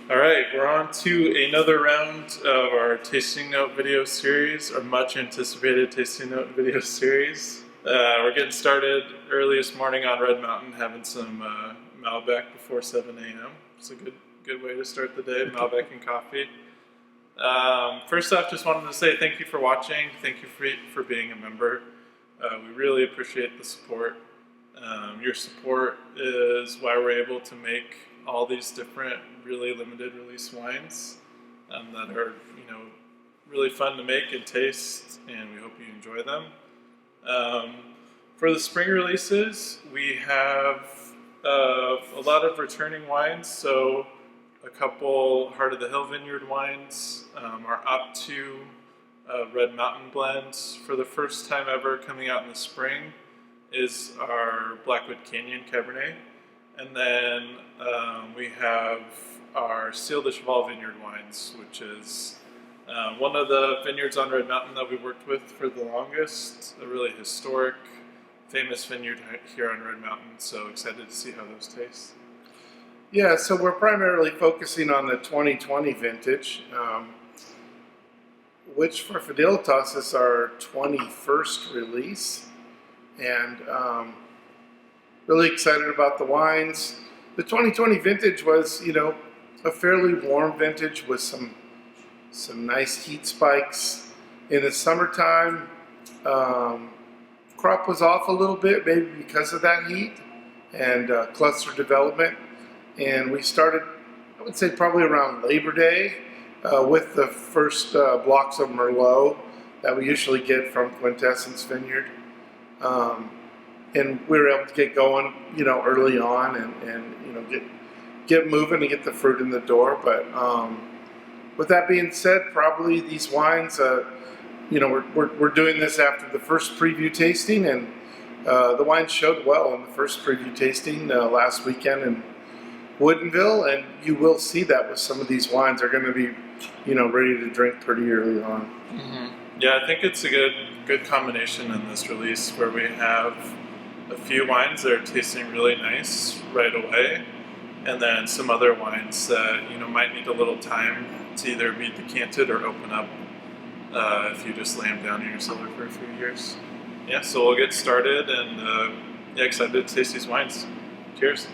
All right, we're on to another round of our tasting note video series, our much anticipated tasting note video series. We're getting started early this morning on Red Mountain, having some Malbec before 7 a.m. It's a good way to start the day, Malbec and coffee. First off, just wanted to say thank you for watching. Thank you for being a member. We really appreciate the support. Your support is why we're able to make all these different really limited release wines that are, really fun to make and taste, and we hope you enjoy them. For the spring releases, we have a lot of returning wines, so a couple Heart of the Hill Vineyard wines, our Optu Red Mountain blends for the first time ever coming out in the spring is our Blackwood Canyon Cabernet. And then we have our Ciel de Cheval Vineyard wines, which is one of the vineyards on Red Mountain that we worked with for the longest, a really historic, famous vineyard here on Red Mountain, so excited to see how those taste. Yeah, so we're primarily focusing on the 2020 vintage, which for Fidelitas is our 21st release, and really excited about the wines. The 2020 vintage was, a fairly warm vintage with some nice heat spikes in the summertime. Crop was off a little bit, maybe because of that heat and cluster development. And we started, I would say, probably around Labor Day with the first blocks of Merlot that we usually get from Quintessence Vineyard. And we were able to get going, early on and get moving and get the fruit in the door. But with that being said, probably these wines, we're doing this after the first preview tasting, and the wines showed well in the first preview tasting last weekend in Woodinville, and you will see that with some of these wines. They're going to be, ready to drink pretty early on. Mm-hmm. Yeah, I think it's a good combination in this release where we have a few wines that are tasting really nice right away, and then some other wines that might need a little time to either be decanted or open up if you just lay them down in your cellar for a few years. Yeah, so we'll get started, and excited to taste these wines. Cheers.